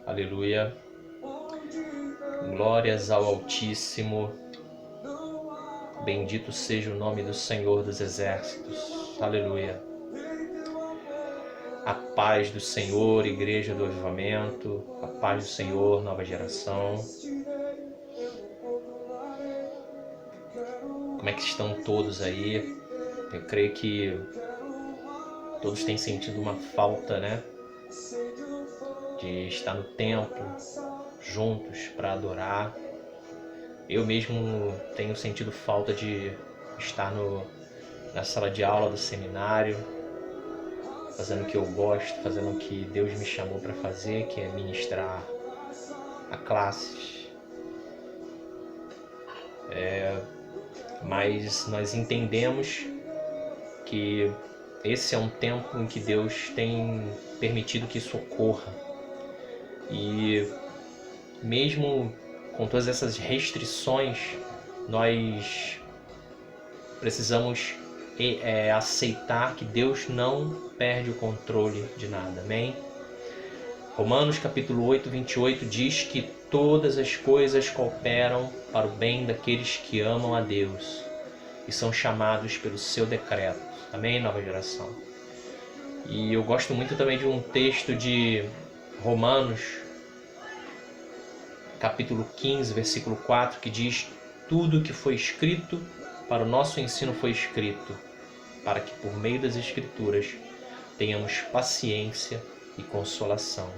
Aleluia. Glórias ao Altíssimo. Bendito seja o nome do Senhor dos Exércitos. Aleluia. A paz do Senhor, Igreja do Avivamento. A paz do Senhor, nova geração. Como é que estão todos aí? Eu creio que todos têm sentido uma falta, né? De estar no templo, juntos para adorar. Eu mesmo tenho sentido falta de estar na sala de aula do seminário, fazendo o que eu gosto, fazendo o que Deus me chamou para fazer, que é ministrar a classes. Mas nós entendemos que esse é um tempo em que Deus tem permitido que isso ocorra. E mesmo com todas essas restrições, nós precisamos aceitar que Deus não perde o controle de nada. Amém? Romanos capítulo 8, 28 diz que todas as coisas cooperam para o bem daqueles que amam a Deus e são chamados pelo seu decreto. Amém, nova geração? E eu gosto muito também de um texto de Romanos capítulo 15, versículo 4, que diz: tudo que foi escrito para o nosso ensino foi escrito, para que por meio das Escrituras tenhamos paciência e consolação,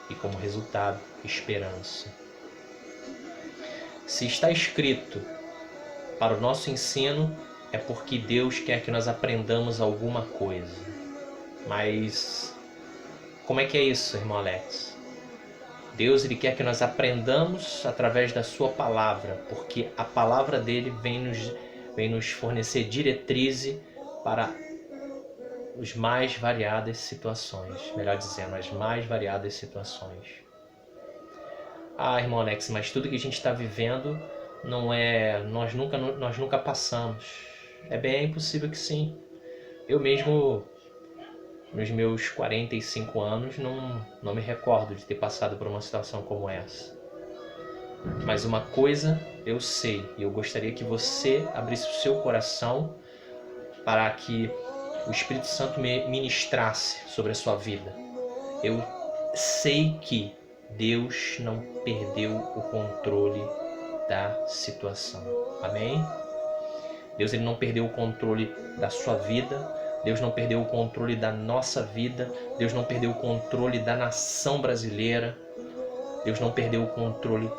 e como resultado, esperança. Se está escrito para o nosso ensino, é porque Deus quer que nós aprendamos alguma coisa. Mas como é que é isso, irmão Alex? Deus ele quer que nós aprendamos através da sua palavra, porque a palavra dele vem nos fornecer diretriz para as mais variadas situações. Melhor dizendo, as mais variadas situações. Ah, irmão Alex, mas tudo que a gente está vivendo não é... Nós nunca passamos. É bem possível que sim. Eu mesmo, nos meus 45 anos, não me recordo de ter passado por uma situação como essa. Mas uma coisa eu sei, e eu gostaria que você abrisse o seu coração para que o Espírito Santo ministrasse sobre a sua vida. Eu sei que Deus não perdeu o controle da situação. Amém? Deus ele não perdeu o controle da sua vida. Deus não perdeu o controle da nossa vida. Deus não perdeu o controle da nação brasileira. Deus não perdeu o controle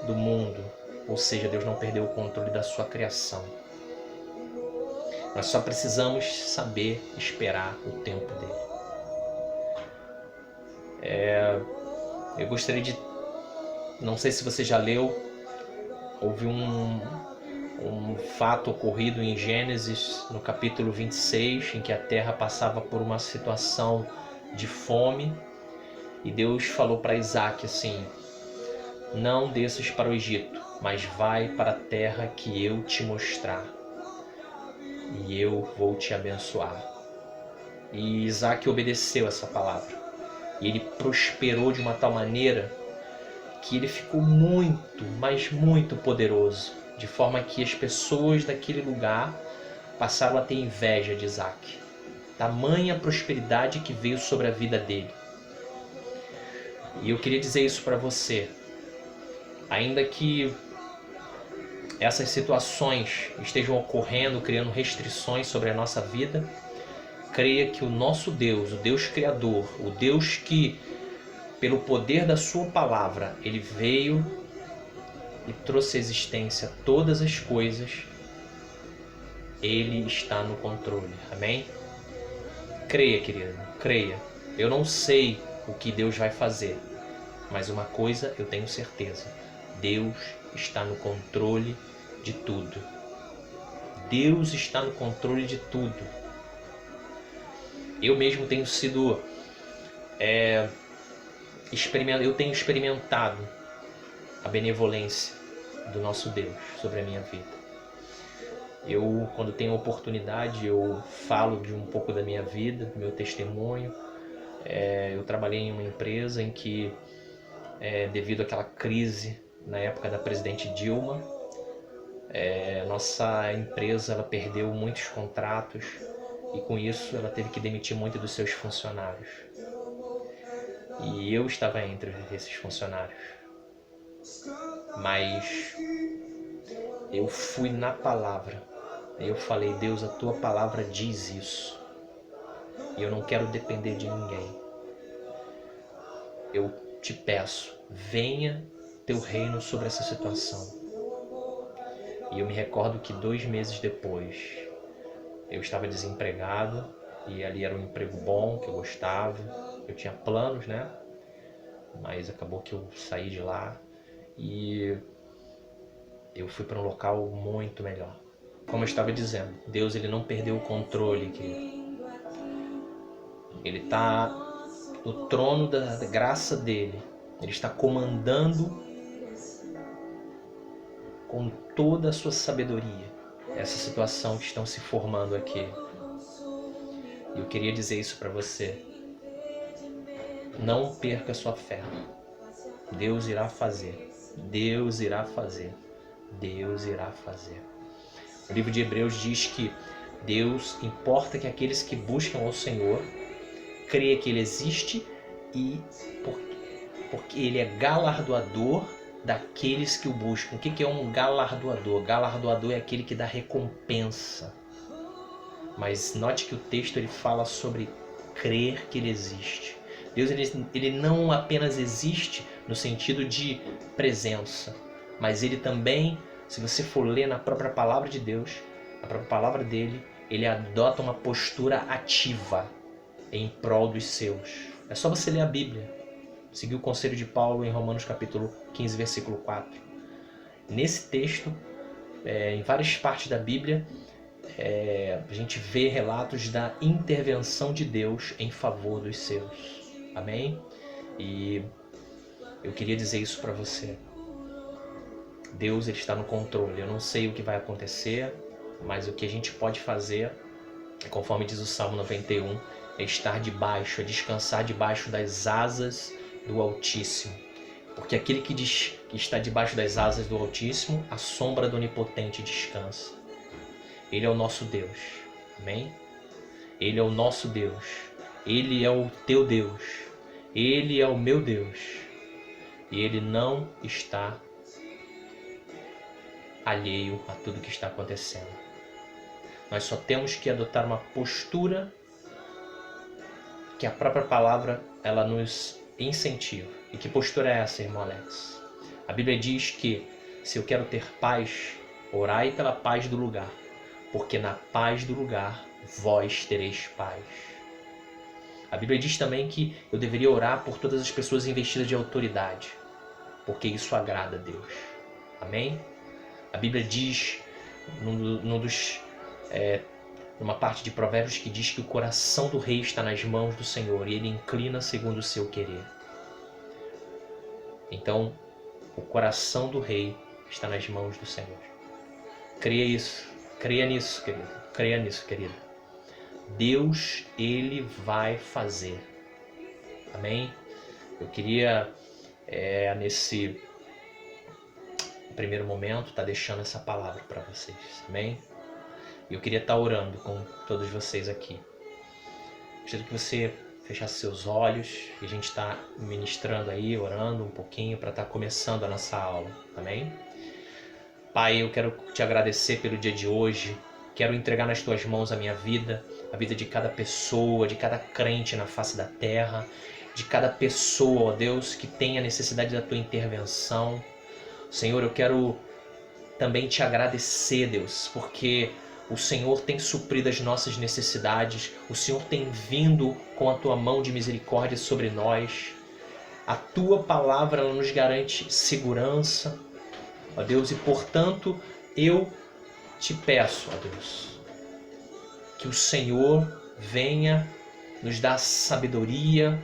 do mundo. Ou seja, Deus não perdeu o controle da sua criação. Nós só precisamos saber esperar o tempo dele. Eu gostaria de... Não sei se você já leu. Houve um fato ocorrido em Gênesis, no capítulo 26, em que a terra passava por uma situação de fome. E Deus falou para Isaac assim: não desças para o Egito, mas vai para a terra que eu te mostrar, e eu vou te abençoar. E Isaac obedeceu essa palavra. E ele prosperou de uma tal maneira que ele ficou muito, mas muito poderoso, de forma que as pessoas daquele lugar passaram a ter inveja de Isaac. Tamanha prosperidade que veio sobre a vida dele. E eu queria dizer isso para você. Ainda que essas situações estejam ocorrendo, criando restrições sobre a nossa vida, creia que o nosso Deus, o Deus Criador, o Deus que, pelo poder da sua palavra, ele veio e trouxe à existência todas as coisas, ele está no controle. Amém? Creia, querido, creia. Eu não sei o que Deus vai fazer, mas uma coisa eu tenho certeza: Deus está no controle de tudo. Deus está no controle de tudo. Eu mesmo tenho sido... eu tenho experimentado a benevolência do nosso Deus sobre a minha vida. Eu, quando tenho oportunidade, eu falo de um pouco da minha vida, do meu testemunho, Eu trabalhei em uma empresa em que, devido àquela crise na época da presidente Dilma, nossa empresa ela perdeu muitos contratos e com isso ela teve que demitir muitos dos seus funcionários. E eu estava entre esses funcionários. Mas eu fui na palavra. Eu falei, Deus, a tua palavra diz isso. E eu não quero depender de ninguém. Eu te peço, venha teu reino sobre essa situação. E eu me recordo que 2 meses depois, eu estava desempregado e ali era um emprego bom, que eu gostava. Eu tinha planos, né? Mas acabou que eu saí de lá e eu fui para um local muito melhor. Como eu estava dizendo, Deus ele não perdeu o controle, querido. Ele está no trono da graça dele. Ele está comandando com toda a sua sabedoria essa situação que estão se formando aqui. E eu queria dizer isso para você. Não perca a sua fé. Deus irá fazer. Deus irá fazer. Deus irá fazer. O livro de Hebreus diz que Deus importa que aqueles que buscam ao Senhor creia que Ele existe e porque Ele é galardoador daqueles que o buscam. O que é um galardoador? Galardoador é aquele que dá recompensa. Mas note que o texto ele fala sobre crer que Ele existe. Deus ele não apenas existe no sentido de presença, mas Ele também, se você for ler na própria palavra de Deus, a própria palavra dele, Ele adota uma postura ativa em prol dos seus. É só você ler a Bíblia. Seguir o conselho de Paulo em Romanos capítulo 15, versículo 4. Nesse texto, em várias partes da Bíblia, a gente vê relatos da intervenção de Deus em favor dos seus. Amém? E eu queria dizer isso para você. Deus ele está no controle. Eu não sei o que vai acontecer, mas o que a gente pode fazer, conforme diz o Salmo 91, é estar debaixo, é descansar debaixo das asas do Altíssimo. Porque aquele que diz que está debaixo das asas do Altíssimo, a sombra do Onipotente descansa. Ele é o nosso Deus. Amém? Ele é o nosso Deus. Ele é o teu Deus. Ele é o meu Deus. E Ele não está alheio a tudo que está acontecendo. Nós só temos que adotar uma postura que a própria palavra ela nos incentiva. E que postura é essa, irmão Alex? A Bíblia diz que se eu quero ter paz, orai pela paz do lugar, porque na paz do lugar vós tereis paz. A Bíblia diz também que eu deveria orar por todas as pessoas investidas de autoridade, porque isso agrada a Deus. Amém? A Bíblia diz, numa parte de Provérbios, que diz que o coração do rei está nas mãos do Senhor e ele inclina segundo o seu querer. Então, o coração do rei está nas mãos do Senhor. Creia isso, creia nisso, querido. Creia nisso, querido. Deus, Ele vai fazer. Amém? Eu queria, nesse primeiro momento, estar deixando essa palavra para vocês. Amém? E eu queria estar orando com todos vocês aqui. Gostaria que você fechasse seus olhos e a gente está ministrando aí, orando um pouquinho para estar começando a nossa aula. Amém? Pai, eu quero te agradecer pelo dia de hoje. Quero entregar nas tuas mãos a minha vida, a vida de cada pessoa, de cada crente na face da terra, de cada pessoa, ó Deus, que tenha necessidade da tua intervenção. Senhor, eu quero também te agradecer, Deus, porque o Senhor tem suprido as nossas necessidades, o Senhor tem vindo com a tua mão de misericórdia sobre nós. A tua palavra ela nos garante segurança, ó Deus, e portanto eu te peço, ó Deus, que o Senhor venha nos dar sabedoria,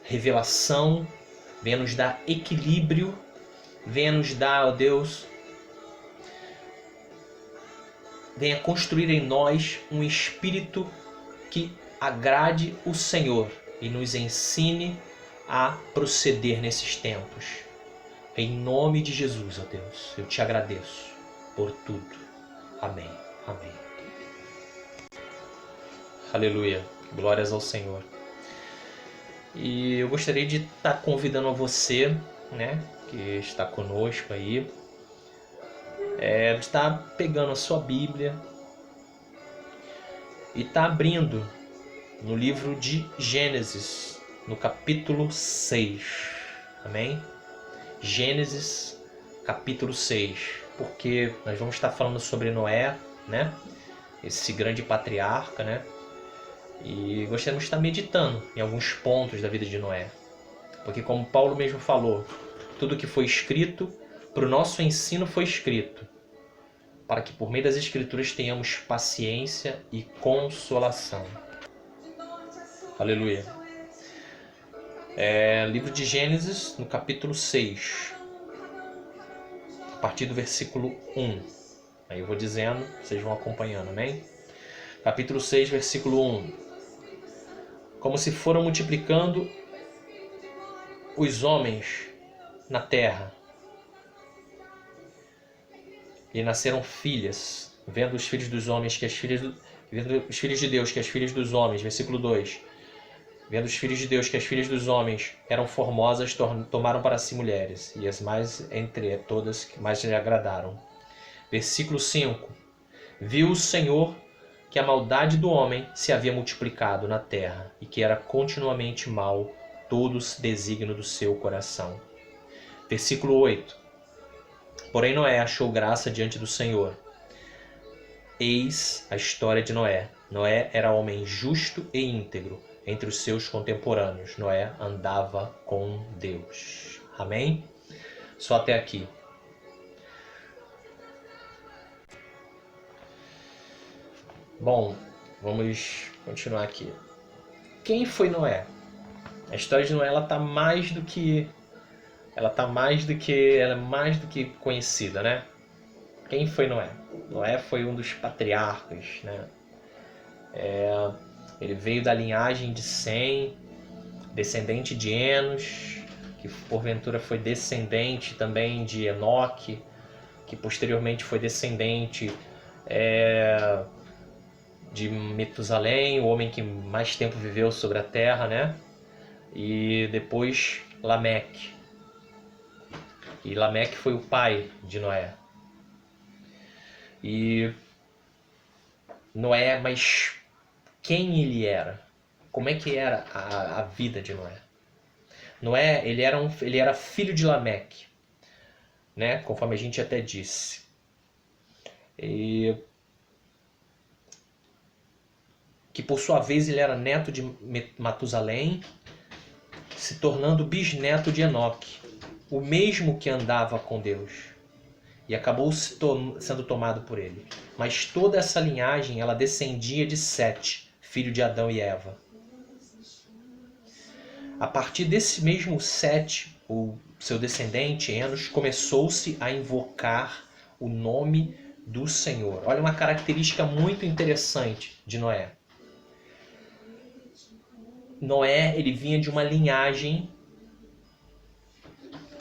revelação, venha nos dar equilíbrio, venha nos dar, ó Deus, venha construir em nós um espírito que agrade o Senhor e nos ensine a proceder nesses tempos. Em nome de Jesus, ó Deus, eu te agradeço por tudo. Amém. Amém. Aleluia. Glórias ao Senhor. E eu gostaria de estar convidando a você, né, que está conosco aí, de estar pegando a sua Bíblia e estar abrindo no livro de Gênesis, no capítulo 6. Amém? Gênesis, capítulo 6. Porque nós vamos estar falando sobre Noé, né? Esse grande patriarca, né? E gostaríamos de estar meditando em alguns pontos da vida de Noé. Porque como Paulo mesmo falou, tudo que foi escrito, para o nosso ensino foi escrito, para que por meio das Escrituras tenhamos paciência e consolação. Aleluia. Livro de Gênesis, no capítulo 6, a partir do versículo 1. Aí eu vou dizendo, vocês vão acompanhando, amém? Capítulo 6, versículo 1. Como se foram multiplicando os homens na terra, e nasceram filhas, vendo os filhos dos homens que as filhas vendo os filhos de Deus que as filhas dos homens, versículo 2. Vendo os filhos de Deus que as filhas dos homens eram formosas, tomaram para si mulheres, e as mais entre todas que mais lhe agradaram. Versículo 5. Viu o Senhor que a maldade do homem se havia multiplicado na terra, e que era continuamente mal todos desígnio do seu coração. Versículo 8. Porém Noé achou graça diante do Senhor. Eis a história de Noé. Noé era homem justo e íntegro entre os seus contemporâneos. Noé andava com Deus. Amém? Só até aqui. Bom, vamos continuar aqui. Quem foi Noé? A história de Noé ela é mais do que conhecida, né? Quem foi Noé? Noé foi um dos patriarcas, né? Ele veio da linhagem de Sem, descendente de Enos, que porventura foi descendente também de Enoque, que posteriormente foi descendente de Metusalém, o homem que mais tempo viveu sobre a terra, né? E depois Lameque. E Lameque foi o pai de Noé. E Noé, mas quem ele era? Como é que era a vida de Noé? Noé, ele era filho de Lameque, né? Conforme a gente até disse. E que por sua vez ele era neto de Matusalém, se tornando bisneto de Enoque, o mesmo que andava com Deus, e acabou sendo tomado por ele. Mas toda essa linhagem ela descendia de Sete, filho de Adão e Eva. A partir desse mesmo Sete, o seu descendente Enos, começou-se a invocar o nome do Senhor. Olha uma característica muito interessante de Noé. Noé, ele vinha de uma linhagem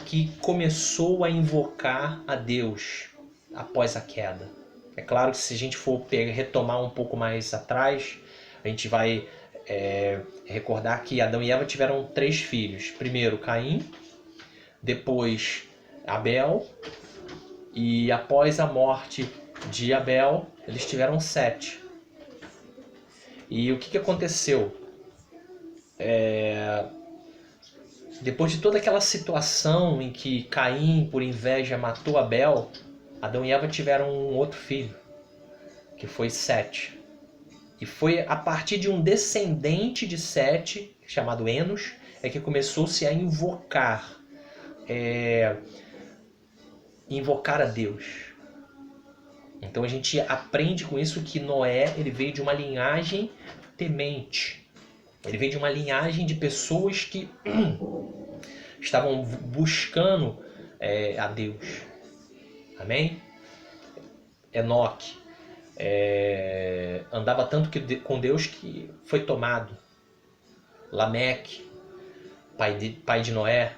que começou a invocar a Deus após a queda. É claro que se a gente for retomar um pouco mais atrás, a gente vai recordar que Adão e Eva tiveram 3 filhos. Primeiro Caim, depois Abel, e após a morte de Abel, eles tiveram 7. E o que aconteceu? Depois de toda aquela situação em que Caim, por inveja, matou Abel, Adão e Eva tiveram um outro filho, que foi Sete. E foi a partir de um descendente de Sete, chamado Enos, que começou-se a invocar a Deus. Então a gente aprende com isso que Noé ele veio de uma linhagem temente. Ele veio de uma linhagem de pessoas que estavam buscando a Deus. Amém? Enoque andava tanto com Deus que foi tomado. Lameque, pai de Noé,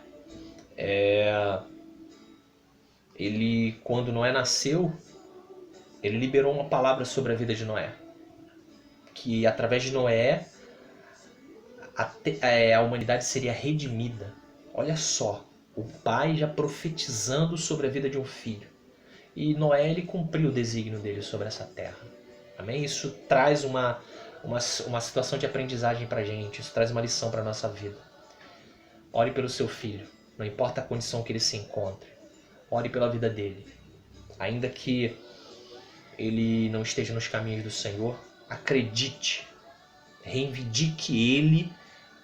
ele, quando Noé nasceu, ele liberou uma palavra sobre a vida de Noé. Que através de Noé, a humanidade seria redimida. Olha só, o pai já profetizando sobre a vida de um filho. E Noé, ele cumpriu o desígnio dele sobre essa terra. Amém? Isso traz uma situação de aprendizagem para a gente. Isso traz uma lição para a nossa vida. Ore pelo seu filho. Não importa a condição que ele se encontre. Ore pela vida dele. Ainda que ele não esteja nos caminhos do Senhor, acredite. Reivindique ele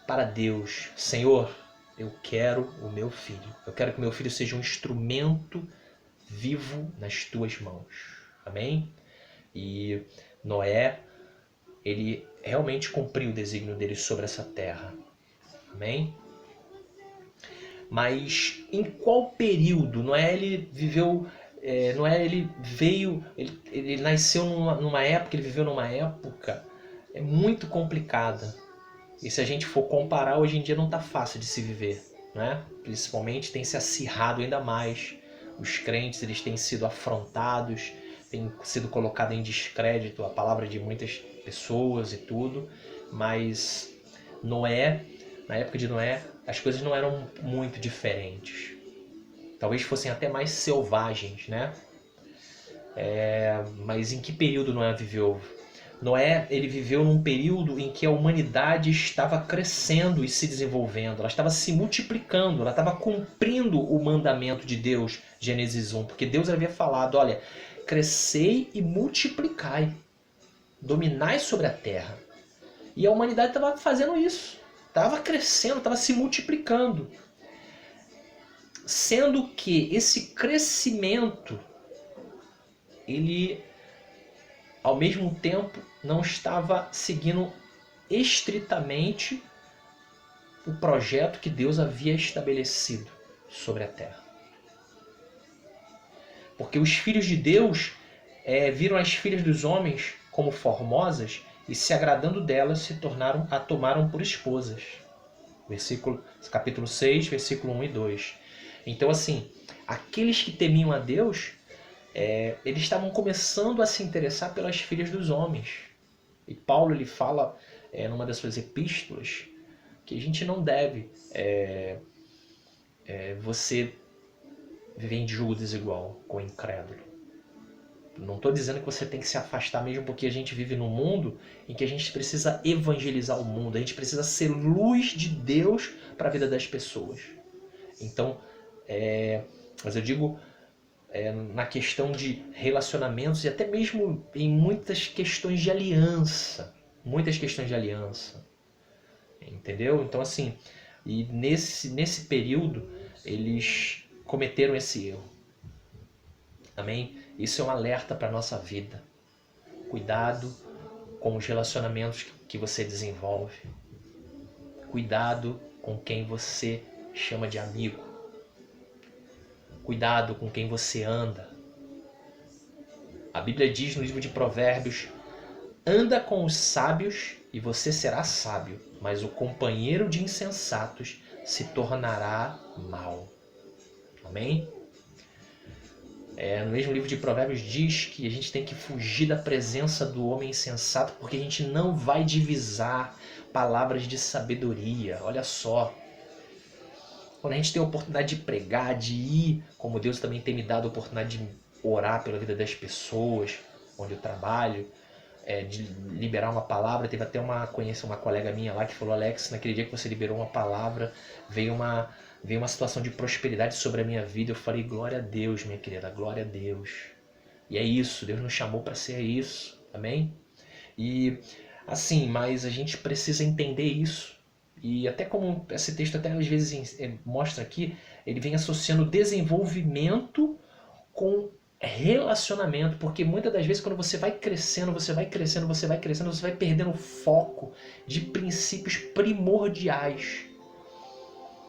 para Deus. Senhor, eu quero o meu filho. Eu quero que o meu filho seja um instrumento vivo nas tuas mãos. Amém? E Noé, ele realmente cumpriu o desígnio dele sobre essa terra. Amém? Mas em qual período Noé ele viveu? Noé ele veio, ele nasceu numa época, ele viveu numa época muito complicada. E se a gente for comparar, hoje em dia não está fácil de se viver, né? Principalmente tem se acirrado ainda mais. Os crentes, eles têm sido afrontados, tem sido colocado em descrédito a palavra de muitas pessoas e tudo. Mas Noé, na época de Noé, as coisas não eram muito diferentes. Talvez fossem até mais selvagens, né? Mas em que período Noé viveu? Noé, ele viveu num período em que a humanidade estava crescendo e se desenvolvendo, ela estava se multiplicando, ela estava cumprindo o mandamento de Deus, Gênesis 1, porque Deus havia falado, olha, crescei e multiplicai, dominai sobre a terra. E a humanidade estava fazendo isso, estava crescendo, estava se multiplicando. Sendo que esse crescimento, ele, ao mesmo tempo, não estava seguindo estritamente o projeto que Deus havia estabelecido sobre a terra. Porque os filhos de Deus viram as filhas dos homens como formosas e, se agradando delas, a tomaram por esposas. Capítulo 6, versículo 1 e 2. Então, assim, aqueles que temiam a Deus, eles estavam começando a se interessar pelas filhas dos homens. E Paulo, ele fala numa das suas epístolas que a gente não deve você viver em julgo desigual com o incrédulo. Não estou dizendo que você tem que se afastar mesmo, porque a gente vive num mundo em que a gente precisa evangelizar o mundo, a gente precisa ser luz de Deus para a vida das pessoas. Então, mas eu digo na questão de relacionamentos e até mesmo em muitas questões de aliança. Entendeu? Então, assim, e nesse período eles cometeram esse erro. Amém? Isso é um alerta para a nossa vida. Cuidado com os relacionamentos que você desenvolve. Cuidado com quem você chama de amigo. Cuidado com quem você anda. A Bíblia diz no livro de Provérbios: anda com os sábios e você será sábio, mas o companheiro de insensatos se tornará mau. Amém? No mesmo livro de Provérbios diz que a gente tem que fugir da presença do homem insensato, porque a gente não vai divisar palavras de sabedoria. Olha só. Quando a gente tem a oportunidade de pregar, de ir, como Deus também tem me dado a oportunidade de orar pela vida das pessoas, onde eu trabalho, de liberar uma palavra. Teve até uma colega minha lá que falou: Alex, naquele dia que você liberou uma palavra, veio uma situação de prosperidade sobre a minha vida. Eu falei: glória a Deus, minha querida, glória a Deus. E é isso, Deus nos chamou para ser isso, amém? E assim, mas a gente precisa entender isso. E até como esse texto até às vezes mostra aqui, ele vem associando desenvolvimento com relacionamento, porque muitas das vezes quando você vai crescendo, você vai perdendo o foco de princípios primordiais.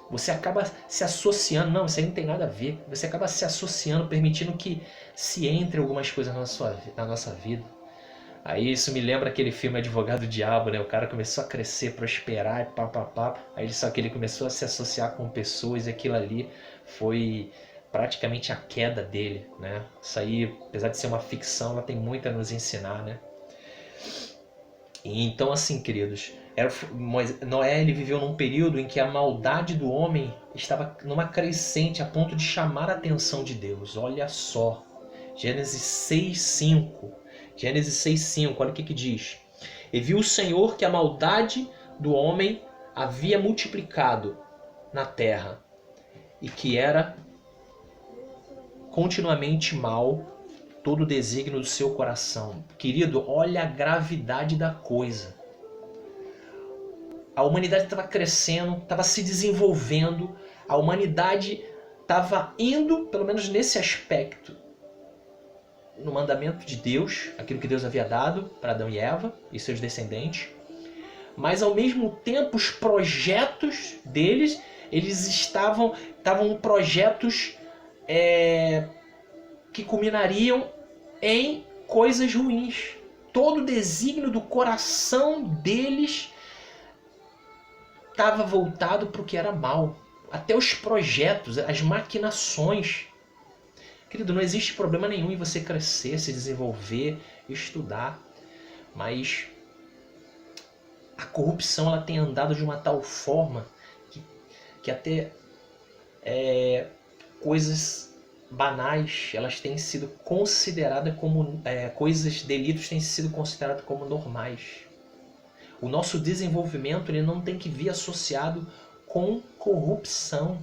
Você acaba se associando, não, isso aí não tem nada a ver, você acaba se associando, permitindo que se entre algumas coisas na nossa vida. Aí isso me lembra aquele filme Advogado do Diabo, né? O cara começou a crescer, prosperar e pá. Aí só que ele começou a se associar com pessoas e aquilo ali foi praticamente a queda dele, né? Isso aí, apesar de ser uma ficção, ela tem muito a nos ensinar, né? E então assim, queridos, Noé ele viveu num período em que a maldade do homem estava numa crescente a ponto de chamar a atenção de Deus. Olha só, Gênesis 6:5. Gênesis 6:5, olha o que diz. E viu o Senhor que a maldade do homem havia multiplicado na terra e que era continuamente mal todo o desígnio do seu coração. Querido, olha a gravidade da coisa. A humanidade estava crescendo, estava se desenvolvendo, a humanidade estava indo, pelo menos nesse aspecto, no mandamento de Deus, aquilo que Deus havia dado para Adão e Eva e seus descendentes. Mas ao mesmo tempo os projetos deles, eles estavam projetos que culminariam em coisas ruins. Todo o desígnio do coração deles estava voltado para o que era mal. Até os projetos, as maquinações. Querido, não existe problema nenhum em você crescer, se desenvolver, estudar. Mas a corrupção ela tem andado de uma tal forma que até coisas banais elas têm sido consideradas como delitos têm sido considerados como normais. O nosso desenvolvimento ele não tem que vir associado com corrupção.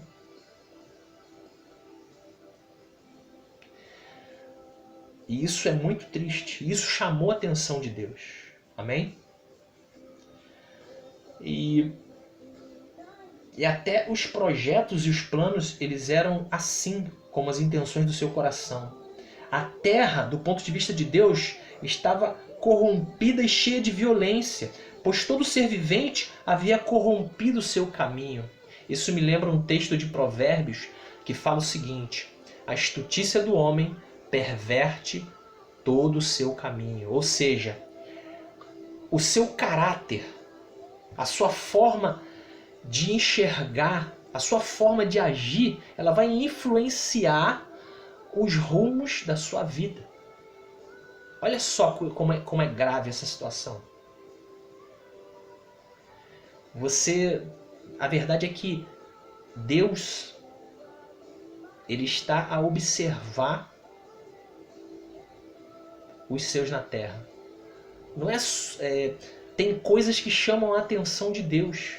E isso é muito triste. Isso chamou a atenção de Deus. Amém? E até os projetos e os planos, eles eram assim, como as intenções do seu coração. A terra, do ponto de vista de Deus, estava corrompida e cheia de violência, pois todo ser vivente havia corrompido o seu caminho. Isso me lembra um texto de Provérbios que fala o seguinte: a astutícia do homem perverte todo o seu caminho. Ou seja, o seu caráter, a sua forma de enxergar, a sua forma de agir, ela vai influenciar os rumos da sua vida. Olha só como é grave essa situação. A verdade é que Deus, ele está a observar os seus na terra. Não tem coisas que chamam a atenção de Deus.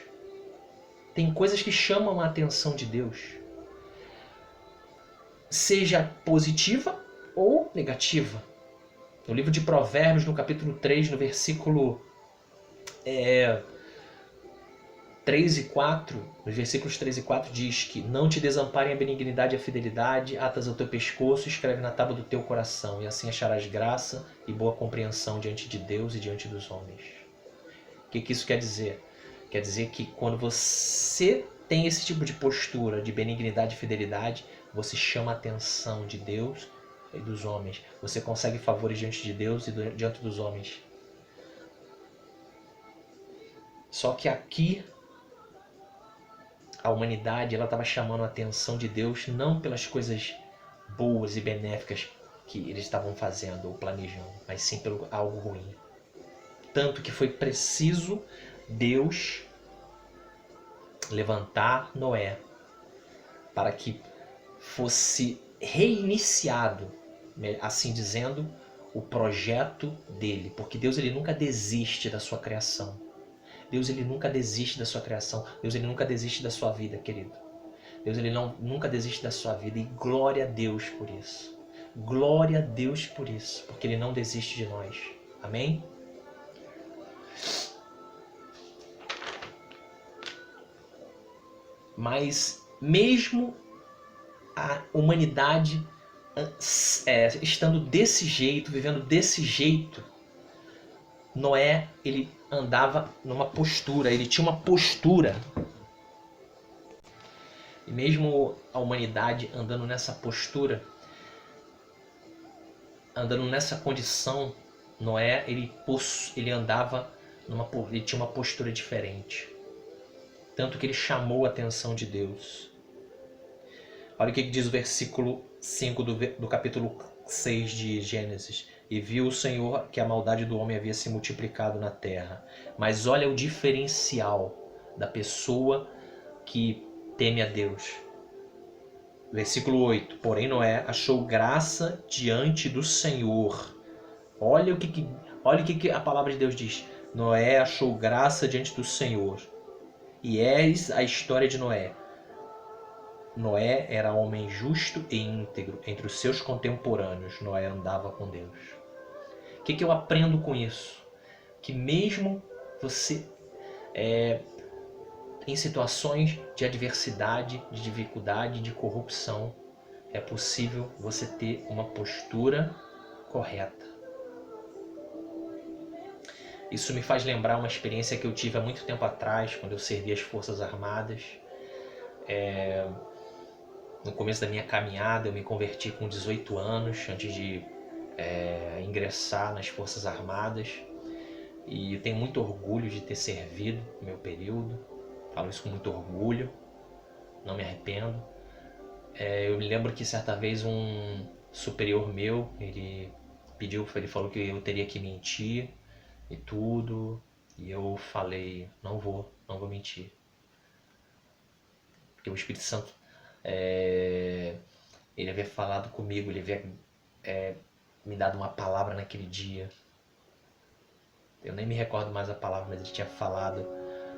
Tem coisas que chamam a atenção de Deus. Seja positiva ou negativa. No livro de Provérbios, no capítulo 3, no versículo 3 e 4, nos versículos 3 e 4 diz que não te desamparem a benignidade e a fidelidade, atas ao teu pescoço, escreve na tábua do teu coração, e assim acharás graça e boa compreensão diante de Deus e diante dos homens. O que isso quer dizer? Quer dizer que quando você tem esse tipo de postura de benignidade e fidelidade, você chama a atenção de Deus e dos homens. Você consegue favores diante de Deus e diante dos homens. Só que aqui a humanidade ela estava chamando a atenção de Deus não pelas coisas boas e benéficas que eles estavam fazendo ou planejando, mas sim pelo algo ruim. Tanto que foi preciso Deus levantar Noé para que fosse reiniciado, assim dizendo, o projeto dele. Porque Deus ele nunca desiste da sua criação. Deus ele nunca desiste da sua criação. Deus ele nunca desiste da sua vida, querido. Deus ele nunca desiste da sua vida. E glória a Deus por isso. Glória a Deus por isso. Porque ele não desiste de nós. Amém? Mas mesmo a humanidade estando desse jeito, vivendo desse jeito, Noé ele andava numa postura, ele tinha uma postura. E mesmo a humanidade andando nessa postura, andando nessa condição, Noé, ele andava ele tinha uma postura diferente. Tanto que ele chamou a atenção de Deus. Olha o que diz o versículo 5 do capítulo 6 de Gênesis. E viu o Senhor que a maldade do homem havia se multiplicado na terra. Mas olha o diferencial da pessoa que teme a Deus. Versículo 8. Porém Noé achou graça diante do Senhor. Olha o que a palavra de Deus diz. Noé achou graça diante do Senhor. E eis a história de Noé. Noé era homem justo e íntegro. Entre os seus contemporâneos, Noé andava com Deus. O que eu aprendo com isso? Que mesmo você em situações de adversidade, de dificuldade, de corrupção, é possível você ter uma postura correta. Isso me faz lembrar uma experiência que eu tive há muito tempo atrás, quando eu servi as Forças Armadas. No começo da minha caminhada, eu me converti com 18 anos, antes de ingressar nas Forças Armadas. E eu tenho muito orgulho de ter servido no meu período. Falo isso com muito orgulho, não me arrependo. Eu me lembro que certa vez um superior meu, ele falou que eu teria que mentir e tudo. E eu falei, não vou mentir. Porque o Espírito Santo, ele havia falado comigo, ele havia me dado uma palavra naquele dia. Eu nem me recordo mais a palavra, mas ele tinha falado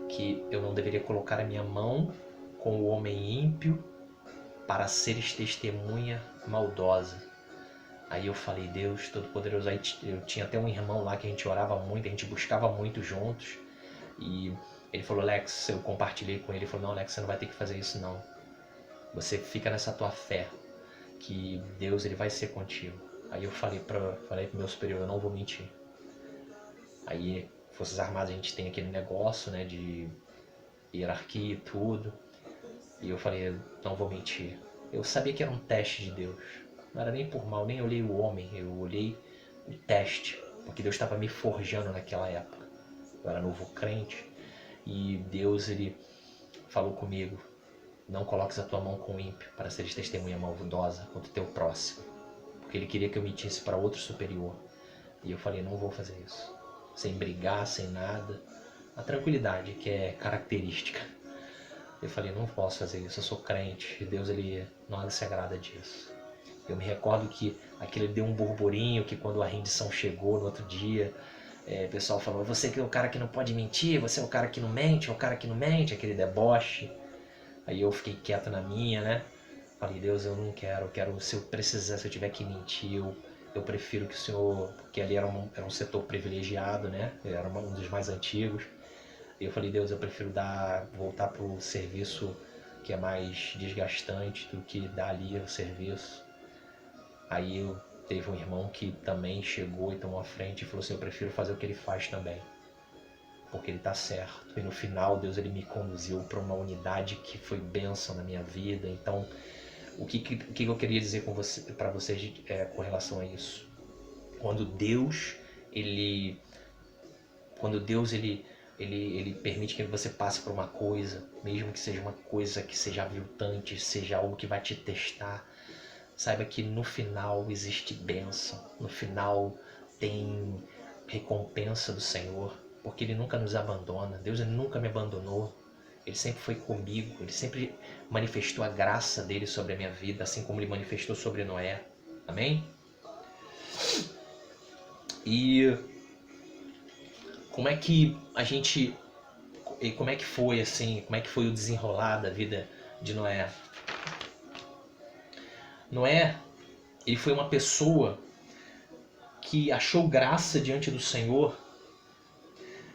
que eu não deveria colocar a minha mão com o homem ímpio para seres testemunha maldosa. Aí eu falei, Deus Todo-Poderoso. Aí eu tinha até um irmão lá que a gente orava muito, a gente buscava muito juntos. E ele falou, Alex, eu compartilhei com ele, ele falou, não, Alex, você não vai ter que fazer isso não. Você fica nessa tua fé, que Deus ele vai ser contigo. Aí eu falei pro meu superior, eu não vou mentir. Aí, Forças Armadas, a gente tem aquele negócio, né, de hierarquia e tudo. E eu falei, não vou mentir. Eu sabia que era um teste de Deus. Não era nem por mal, nem olhei o homem, eu olhei o teste. Porque Deus estava me forjando naquela época. Eu era novo crente. E Deus, ele falou comigo, não coloques a tua mão com o ímpio para seres testemunha maldosa contra o teu próximo. Porque ele queria que eu mentisse para outro superior. E eu falei, não vou fazer isso. Sem brigar, sem nada. A tranquilidade, que é característica. Eu falei, não posso fazer isso, eu sou crente. E Deus, ele não se agrada disso. Eu me recordo que aquilo deu um burburinho, que quando a rendição chegou no outro dia, o pessoal falou, você que é o cara que não pode mentir, você é o cara que não mente, é o cara que não mente, aquele deboche. Aí eu fiquei quieto na minha, né? Falei, Deus, eu não quero, se eu precisar, se eu tiver que mentir, eu prefiro que o Senhor, porque ali era um setor privilegiado, né? Era um dos mais antigos. E eu falei, Deus, eu prefiro voltar para o serviço que é mais desgastante do que dar ali o serviço. Aí teve um irmão que também chegou e tomou a frente e falou assim, eu prefiro fazer o que ele faz também, porque ele está certo. E no final, Deus, ele me conduziu para uma unidade que foi bênção na minha vida. Então, o que eu queria dizer para vocês com relação a isso? Quando Deus ele permite que você passe por uma coisa, mesmo que seja uma coisa que seja aviltante, seja algo que vai te testar, saiba que no final existe bênção, no final tem recompensa do Senhor, porque Ele nunca nos abandona. Deus, ele nunca me abandonou. Ele sempre foi comigo, Ele sempre manifestou a graça dele sobre a minha vida, assim como Ele manifestou sobre Noé. Amém? E como é que foi assim, como é que foi o desenrolar da vida de Noé? Noé, ele foi uma pessoa que achou graça diante do Senhor.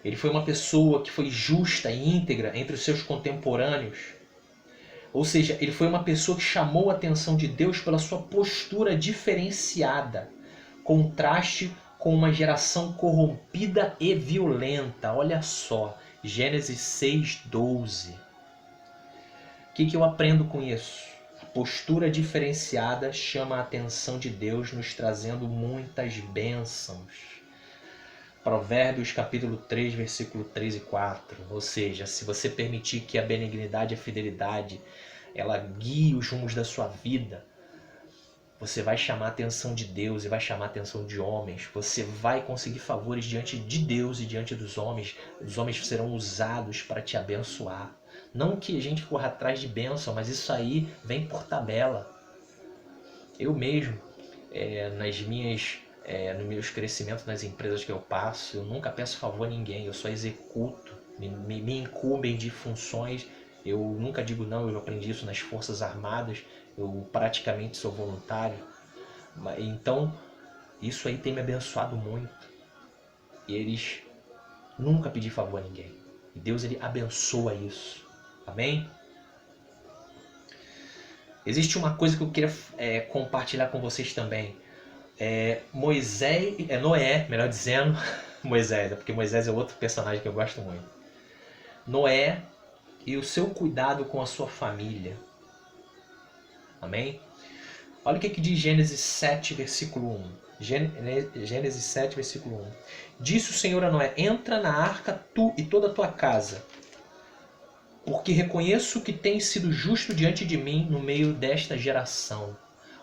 Ele foi uma pessoa que foi justa e íntegra entre os seus contemporâneos. Ou seja, ele foi uma pessoa que chamou a atenção de Deus pela sua postura diferenciada. Contraste com uma geração corrompida e violenta. Olha só, Gênesis 6:12. O que eu aprendo com isso? A postura diferenciada chama a atenção de Deus, nos trazendo muitas bênçãos. Provérbios capítulo 3, versículo 3 e 4. Ou seja, se você permitir que a benignidade e a fidelidade ela guie os rumos da sua vida, você vai chamar a atenção de Deus e vai chamar a atenção de homens. Você vai conseguir favores diante de Deus e diante dos homens. Os homens serão usados para te abençoar. Não que a gente corra atrás de bênção, mas isso aí vem por tabela. Eu mesmo, nos meus crescimentos nas empresas que eu passo, eu nunca peço favor a ninguém, eu só executo, me incumbem de funções, eu nunca digo não, eu aprendi isso nas Forças Armadas, eu praticamente sou voluntário, então isso aí tem me abençoado muito, e eles nunca pedi favor a ninguém, e Deus ele abençoa isso, amém? Existe uma coisa que eu queria compartilhar com vocês também. Noé, melhor dizendo, Moisés, porque Moisés é outro personagem que eu gosto muito. Noé e o seu cuidado com a sua família. Amém? Olha o que diz Gênesis 7, versículo 1. Gênesis 7, versículo 1. Disse o Senhor a Noé: entra na arca tu e toda a tua casa, porque reconheço que tens sido justo diante de mim no meio desta geração.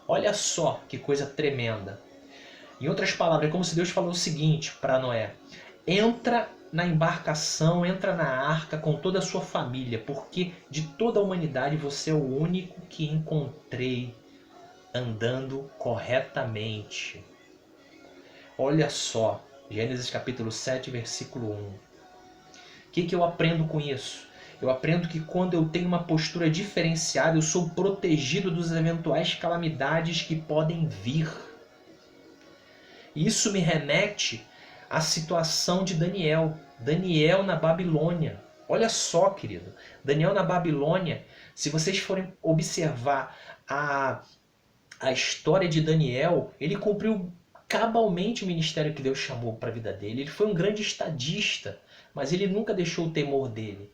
Olha só que coisa tremenda. Em outras palavras, é como se Deus falou o seguinte para Noé: entra na embarcação, entra na arca com toda a sua família, porque de toda a humanidade você é o único que encontrei andando corretamente. Olha só, Gênesis capítulo 7, versículo 1. O que eu aprendo com isso? Eu aprendo que quando eu tenho uma postura diferenciada, eu sou protegido dos eventuais calamidades que podem vir. Isso me remete à situação de Daniel. Daniel na Babilônia. Olha só, querido. Daniel na Babilônia, se vocês forem observar a história de Daniel, ele cumpriu cabalmente o ministério que Deus chamou para a vida dele. Ele foi um grande estadista, mas ele nunca deixou o temor dele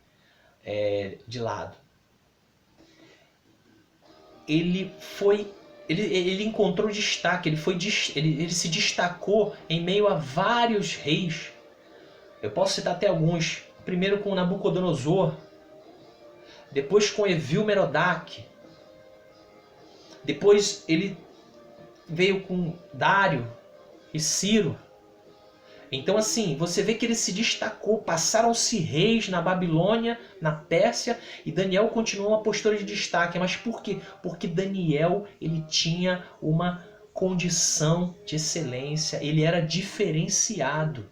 de lado. Ele encontrou destaque, ele se destacou em meio a vários reis. Eu posso citar até alguns. Primeiro com Nabucodonosor, depois com Evil-Merodach, depois ele veio com Dário e Ciro. Então assim, você vê que ele se destacou, passaram-se reis na Babilônia, na Pérsia, e Daniel continuou uma postura de destaque. Mas por quê? Porque Daniel ele tinha uma condição de excelência, ele era diferenciado.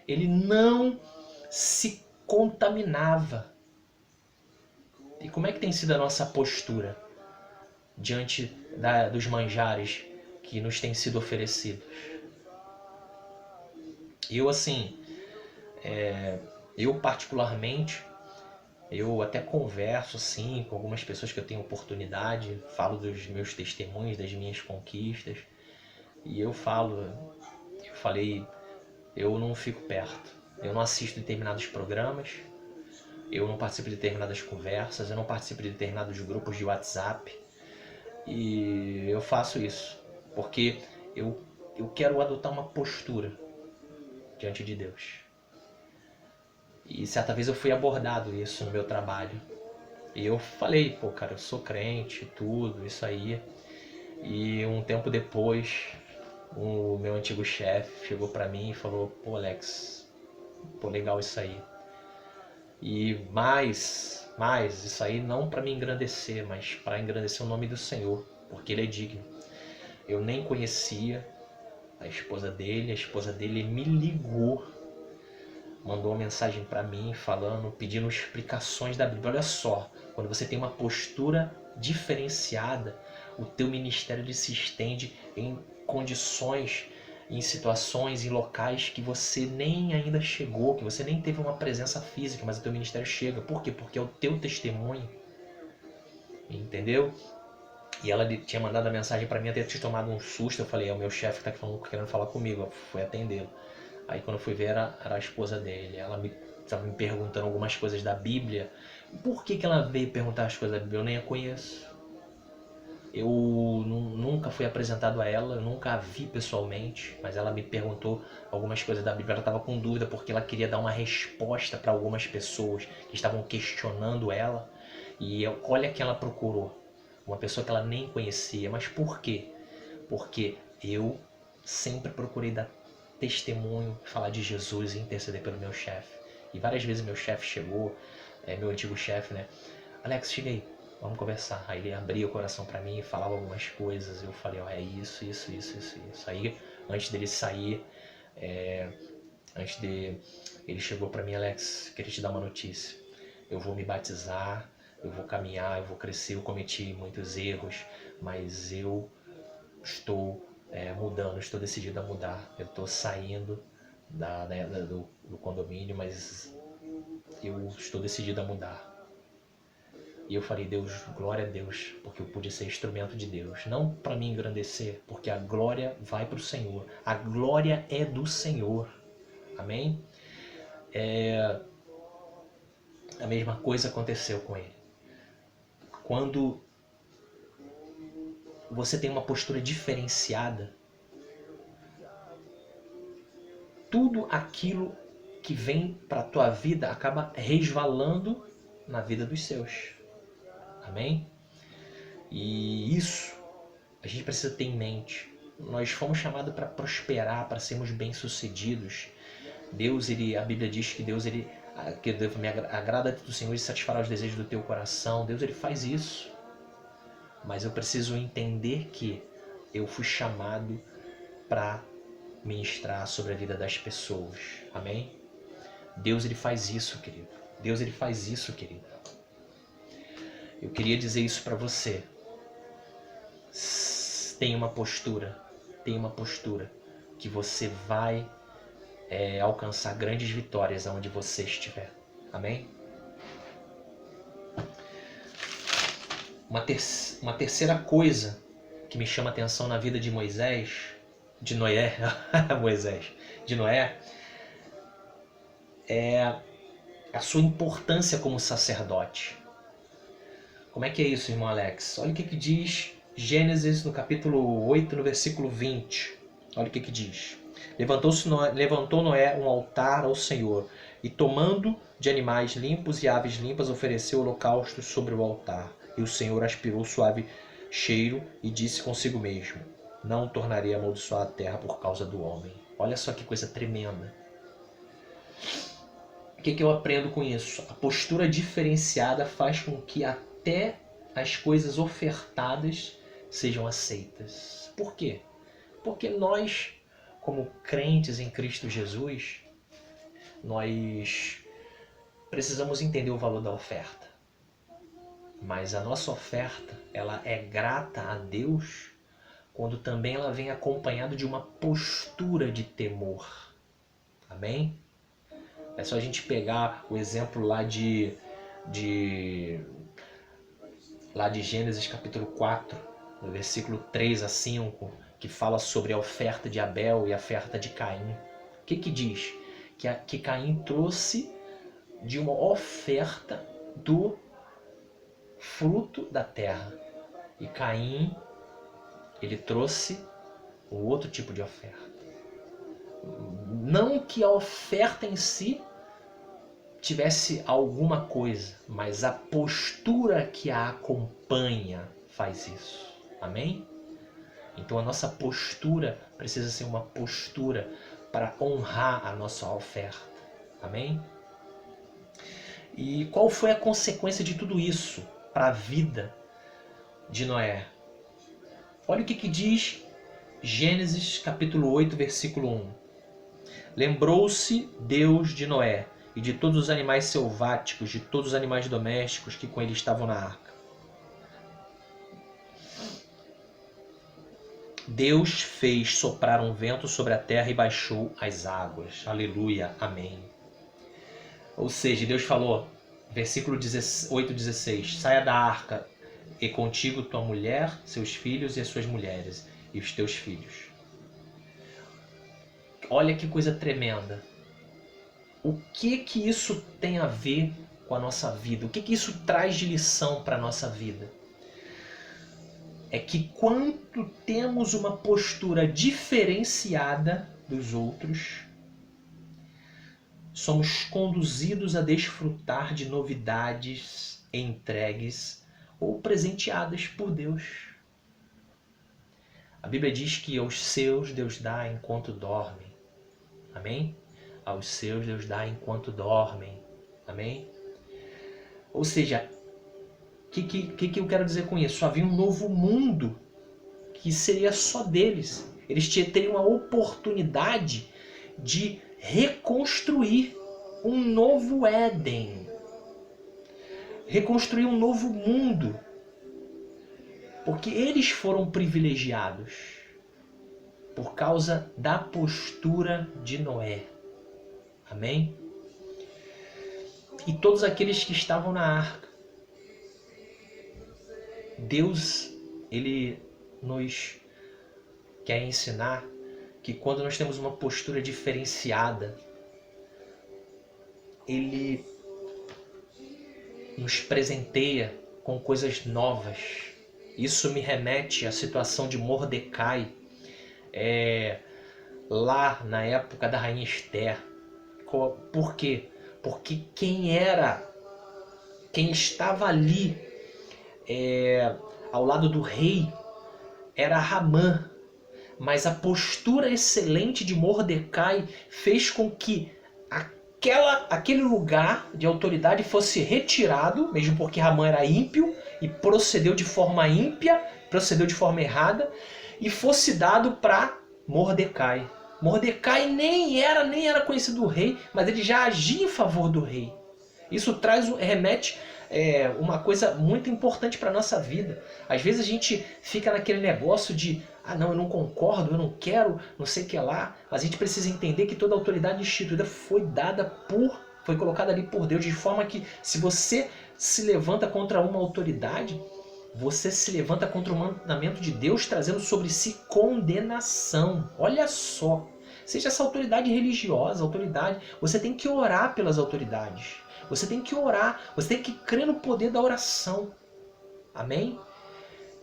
Ele não se contaminava. E como é que tem sido a nossa postura diante dos manjares que nos têm sido oferecidos? Eu particularmente, eu até converso assim com algumas pessoas que eu tenho oportunidade, falo dos meus testemunhos, das minhas conquistas, e eu falei, eu não fico perto, eu não assisto determinados programas, eu não participo de determinadas conversas, eu não participo de determinados grupos de WhatsApp, e eu faço isso porque eu quero adotar uma postura diante de Deus. E certa vez eu fui abordado isso no meu trabalho. E eu falei, pô, cara, eu sou crente, tudo, isso aí. E um tempo depois, o meu antigo chefe chegou pra mim e falou, pô, Alex, pô, legal isso aí. E mais, isso aí não para me engrandecer, mas para engrandecer o nome do Senhor, porque Ele é digno. Eu nem conhecia a esposa dele me ligou, mandou uma mensagem para mim falando, pedindo explicações da Bíblia. Olha só, quando você tem uma postura diferenciada, o teu ministério ele se estende em condições, em situações, em locais que você nem ainda chegou, que você nem teve uma presença física, mas o teu ministério chega. Por quê? Porque é o teu testemunho. Entendeu? E ela tinha mandado a mensagem para mim, até tinha tomado um susto. Eu falei, é o meu chefe que tá querendo falar comigo. Eu fui atendê-lo. Aí quando eu fui ver, era a esposa dele. Ela estava me perguntando algumas coisas da Bíblia. Por que ela veio perguntar as coisas da Bíblia? Eu nem a conheço. Eu nunca fui apresentado a ela, eu nunca a vi pessoalmente, mas ela me perguntou algumas coisas da Bíblia. Ela estava com dúvida porque ela queria dar uma resposta para algumas pessoas que estavam questionando ela. E olha quem ela procurou, uma pessoa que ela nem conhecia. Mas por quê? Porque eu sempre procurei dar testemunho, falar de Jesus e interceder pelo meu chefe. E várias vezes meu chefe chegou, meu antigo chefe, né? Alex, chega aí, vamos conversar. Aí ele abria o coração para mim e falava algumas coisas. Eu falei, ó, é isso. Aí, antes dele sair, ele chegou para mim, Alex, queria te dar uma notícia. Eu vou me batizar, eu vou caminhar, eu vou crescer, eu cometi muitos erros, mas eu estou mudando, estou decidido a mudar. Eu estou saindo do condomínio, mas eu estou decidido a mudar. E eu falei, Deus, glória a Deus, porque eu pude ser instrumento de Deus. Não para me engrandecer, porque a glória vai para o Senhor. A glória é do Senhor. Amém? A mesma coisa aconteceu com ele. Quando você tem uma postura diferenciada, tudo aquilo que vem para a tua vida acaba resvalando na vida dos seus. Amém? E isso a gente precisa ter em mente. Nós fomos chamados para prosperar, para sermos bem-sucedidos. Deus, a Bíblia diz que Deus, agrada-te do Senhor e satisfará os desejos do teu coração. Deus, ele faz isso. Mas eu preciso entender que eu fui chamado para ministrar sobre a vida das pessoas. Amém? Deus, ele faz isso, querido. Deus, ele faz isso, querido. Eu queria dizer isso para você. Tenha uma postura que você vai alcançar grandes vitórias aonde você estiver. Amém? Uma terceira coisa que me chama a atenção na vida de Noé, é a sua importância como sacerdote. Como é que é isso, irmão Alex? Olha o que diz Gênesis no capítulo 8, no versículo 20. Olha o que diz. Levantou Noé um altar ao Senhor, e tomando de animais limpos e aves limpas, ofereceu holocaustos sobre o altar. E o Senhor aspirou suave cheiro e disse consigo mesmo, não tornarei a amaldiçoar a terra por causa do homem. Olha só que coisa tremenda. O que eu aprendo com isso? A postura diferenciada faz com que até as coisas ofertadas sejam aceitas. Por quê? Porque nós, como crentes em Cristo Jesus, nós precisamos entender o valor da oferta. Mas a nossa oferta, ela é grata a Deus quando também ela vem acompanhada de uma postura de temor. Amém? É só a gente pegar o exemplo lá de Gênesis capítulo 4, no versículo 3 a 5, que fala sobre a oferta de Abel e a oferta de Caim. O que diz? Que Caim trouxe de uma oferta do fruto da terra. E Caim, ele trouxe um outro tipo de oferta. Não que a oferta em si tivesse alguma coisa, mas a postura que a acompanha faz isso. Amém? Então a nossa postura precisa ser uma postura para honrar a nossa oferta. Amém? E qual foi a consequência de tudo isso para a vida de Noé? Olha o que diz Gênesis capítulo 8, versículo 1. Lembrou-se Deus de Noé e de todos os animais selváticos, de todos os animais domésticos que com ele estavam na arca. Deus fez soprar um vento sobre a terra e baixou as águas. Aleluia, amém. Ou seja, Deus falou, versículo 8:16, saia da arca e contigo tua mulher, seus filhos e as suas mulheres e os teus filhos. Olha que coisa tremenda. O que isso tem a ver com a nossa vida? O que isso traz de lição para a nossa vida? é que quando temos uma postura diferenciada dos outros, somos conduzidos a desfrutar de novidades entregues ou presenteadas por Deus. A Bíblia diz que aos seus Deus dá enquanto dormem. Amém? Aos seus Deus dá enquanto dormem. Amém? Ou seja, o que eu quero dizer com isso? Havia um novo mundo que seria só deles. Eles teriam a oportunidade de reconstruir um novo Éden. Reconstruir um novo mundo. Porque eles foram privilegiados por causa da postura de Noé. Amém? E todos aqueles que estavam na arca. Deus, Ele nos quer ensinar que quando nós temos uma postura diferenciada, Ele nos presenteia com coisas novas. Isso me remete à situação de Mordecai, lá na época da rainha Esther. Por quê? Porque quem estava ali ao lado do rei era Hamã, mas a postura excelente de Mordecai fez com que aquele lugar de autoridade fosse retirado, mesmo porque Hamã era ímpio e procedeu de forma ímpia, procedeu de forma errada, e fosse dado para Mordecai. Mordecai nem era conhecido do rei, mas ele já agia em favor do rei. Isso remete uma coisa muito importante para a nossa vida. Às vezes a gente fica naquele negócio de não, eu não concordo, eu não quero, não sei o que lá. Mas a gente precisa entender que toda a autoridade instituída foi colocada ali por Deus, de forma que se você se levanta contra uma autoridade, você se levanta contra o mandamento de Deus, trazendo sobre si condenação. Olha só, seja essa autoridade religiosa, você tem que orar pelas autoridades. Você tem que orar, você tem que crer no poder da oração. Amém?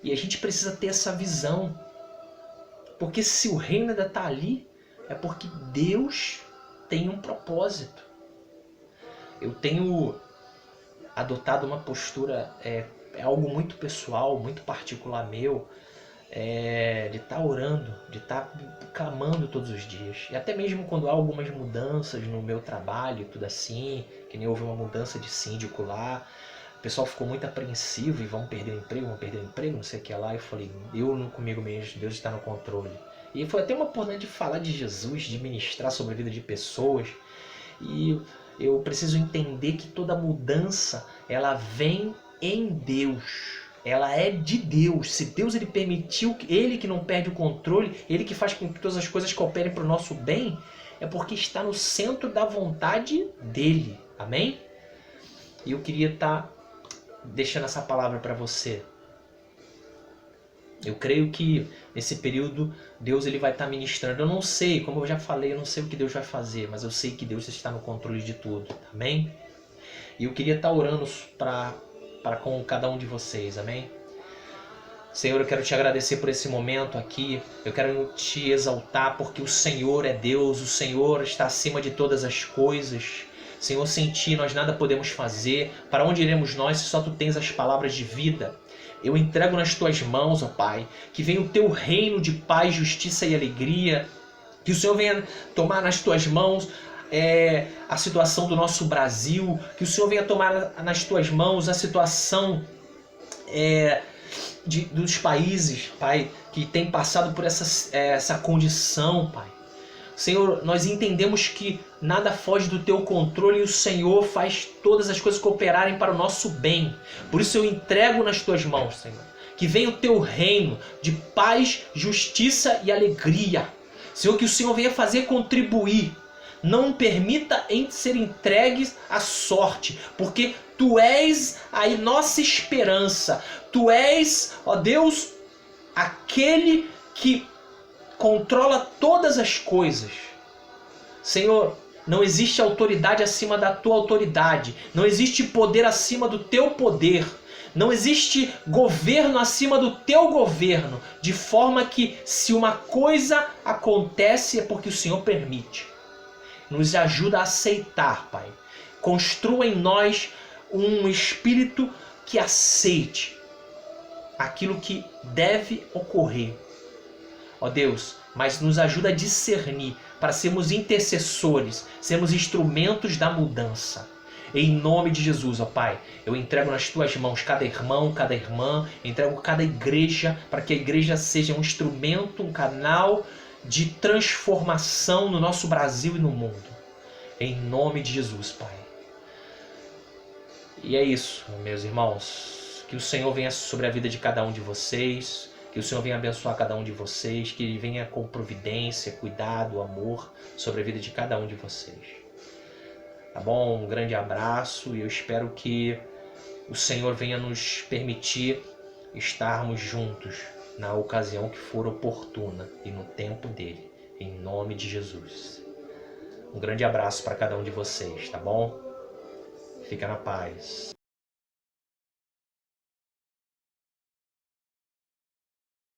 E a gente precisa ter essa visão. Porque se o reino ainda está ali, é porque Deus tem um propósito. Eu tenho adotado uma postura, é algo muito pessoal, muito particular meu, de estar orando, de estar clamando todos os dias. E até mesmo quando há algumas mudanças no meu trabalho, tudo assim, que nem houve uma mudança de síndico lá, o pessoal ficou muito apreensivo e vão perder o emprego, não sei o que lá. Eu falei, eu comigo mesmo, Deus está no controle. E foi até uma oportunidade de falar de Jesus, de ministrar sobre a vida de pessoas. E eu preciso entender que toda mudança, ela vem em Deus. Ela é de Deus. Se Deus ele permitiu, Ele que não perde o controle, Ele que faz com que todas as coisas cooperem para o nosso bem, é porque está no centro da vontade dEle. Amém? E eu queria estar deixando essa palavra para você. Eu creio que nesse período Deus ele vai estar ministrando. Eu não sei, como eu já falei, eu não sei o que Deus vai fazer, mas eu sei que Deus está no controle de tudo. Amém? E eu queria estar orando para com cada um de vocês, amém? Senhor, eu quero te agradecer por esse momento aqui, eu quero te exaltar porque o Senhor é Deus, o Senhor está acima de todas as coisas. Senhor, sem ti nós nada podemos fazer, para onde iremos nós se só tu tens as palavras de vida? Eu entrego nas tuas mãos, ó Pai, que venha o teu reino de paz, justiça e alegria, que o Senhor venha tomar nas tuas mãos a situação do nosso Brasil, que o Senhor venha tomar nas tuas mãos a situação dos países, Pai, que tem passado por essa condição, Pai. Senhor, nós entendemos que nada foge do teu controle e o Senhor faz todas as coisas cooperarem para o nosso bem. Por isso eu entrego nas tuas mãos, Senhor, que venha o teu reino de paz, justiça e alegria. Senhor, que o Senhor venha fazer contribuir. Não permita ser entregues à sorte, porque Tu és a nossa esperança. Tu és, ó Deus, aquele que controla todas as coisas. Senhor, não existe autoridade acima da Tua autoridade. Não existe poder acima do Teu poder. Não existe governo acima do teu governo, de forma que se uma coisa acontece é porque o Senhor permite. Nos ajuda a aceitar, Pai. Construa em nós um espírito que aceite aquilo que deve ocorrer. Ó Deus, mas nos ajuda a discernir para sermos intercessores, sermos instrumentos da mudança. Em nome de Jesus, ó Pai, eu entrego nas Tuas mãos cada irmão, cada irmã, entrego cada igreja, para que a igreja seja um instrumento, um canal de transformação no nosso Brasil e no mundo. Em nome de Jesus, Pai. E é isso, meus irmãos. Que o Senhor venha sobre a vida de cada um de vocês. Que o Senhor venha abençoar cada um de vocês. Que Ele venha com providência, cuidado, amor sobre a vida de cada um de vocês. Tá bom? Um grande abraço e eu espero que o Senhor venha nos permitir estarmos juntos na ocasião que for oportuna e no tempo dele. Em nome de Jesus. Um grande abraço para cada um de vocês, tá bom? Fica na paz.